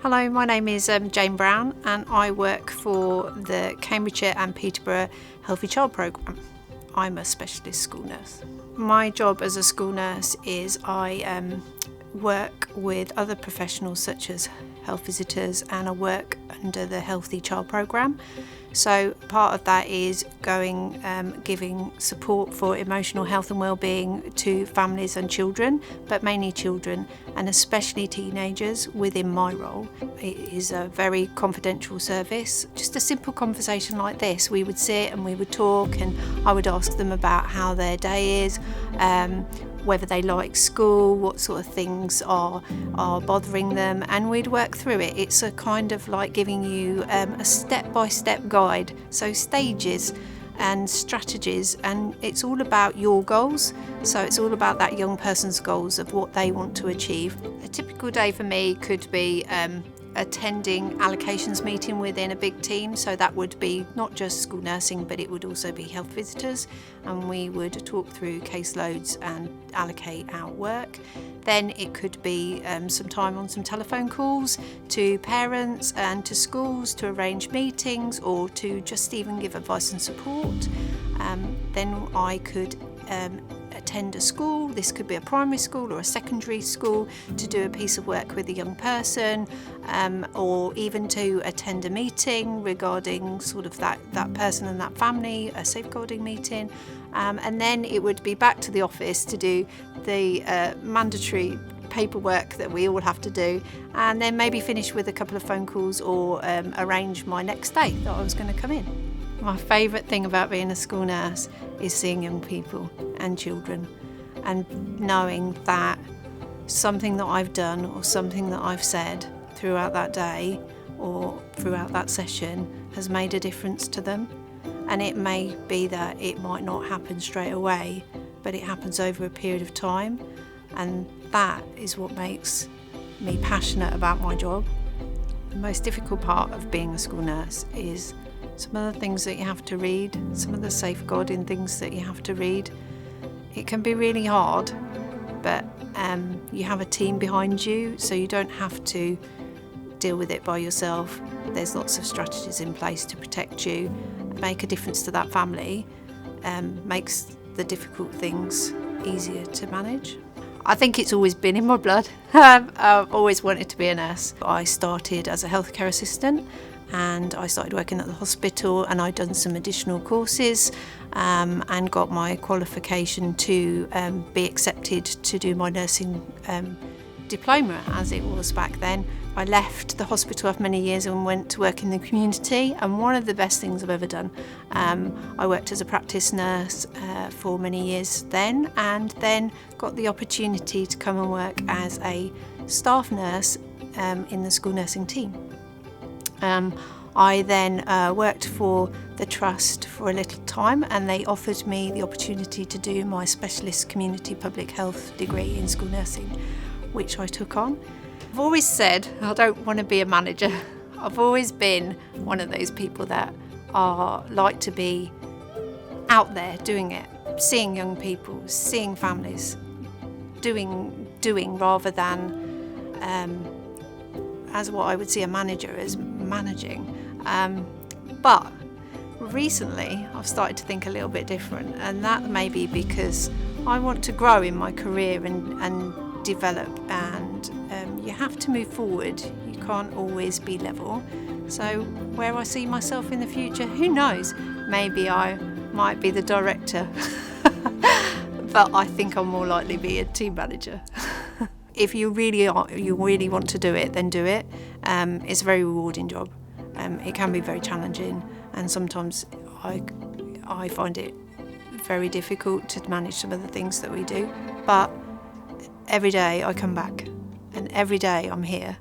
Hello, my name is Jayne Brown and I work for the Cambridgeshire and Peterborough Healthy Child Programme. I'm a specialist school nurse. My job as a school nurse is I work with other professionals such as health visitors, and I work under the Healthy Child Programme. So part of that is going, giving support for emotional health and well-being to families and children, but mainly children and especially teenagers within my role. It is a very confidential service. Just a simple conversation like this, we would sit and we would talk and I would ask them about how their day is, whether they like school, what sort of things are bothering them, and we'd work through it. It's a kind of like giving you a step-by-step guide, so stages and strategies, and it's all about your goals. So it's all about that young person's goals of what they want to achieve. A typical day for me could be attending allocations meeting within a big team, so that would be not just school nursing but it would also be health visitors, and we would talk through caseloads and allocate our work. Then it could be some time on some telephone calls to parents and to schools to arrange meetings or to just even give advice and support. Then I could attend a school, this could be a primary school or a secondary school, to do a piece of work with a young person, or even to attend a meeting regarding sort of that person and that family, a safeguarding meeting, and then it would be back to the office to do the mandatory paperwork that we all have to do, and then maybe finish with a couple of phone calls or arrange my next day that I was going to come in. My favourite thing about being a school nurse is seeing young people and children and knowing that something that I've done or something that I've said throughout that day or throughout that session has made a difference to them. And it may be that it might not happen straight away, but it happens over a period of time, and that is what makes me passionate about my job. The most difficult part of being a school nurse is some of the things that you have to read, some of the safeguarding things that you have to read. It can be really hard, but you have a team behind you, so you don't have to deal with it by yourself. There's lots of strategies in place to protect you, make a difference to that family, makes the difficult things easier to manage. I think it's always been in my blood. I've always wanted to be a nurse. I started as a healthcare assistant and I started working at the hospital, and I'd done some additional courses and got my qualification to be accepted to do my nursing diploma, as it was back then. I left the hospital after many years and went to work in the community, and one of the best things I've ever done. I worked as a practice nurse for many years then, and then got the opportunity to come and work as a staff nurse in the school nursing team. I then worked for the trust for a little time, and they offered me the opportunity to do my specialist community public health degree in school nursing, which I took on. I've always said I don't want to be a manager. I've always been one of those people that like to be out there doing it, seeing young people, seeing families, doing rather than as what I would see a manager as managing. But recently I've started to think a little bit different, and that may be because I want to grow in my career and develop, and you have to move forward. You can't always be level. So where I see myself in the future, who knows? Maybe I might be the director, but I think I'll more likely be a team manager. If you really want to do it, then do it. It's a very rewarding job. It can be very challenging, and sometimes I find it very difficult to manage some of the things that we do. But every day I come back, and every day I'm here,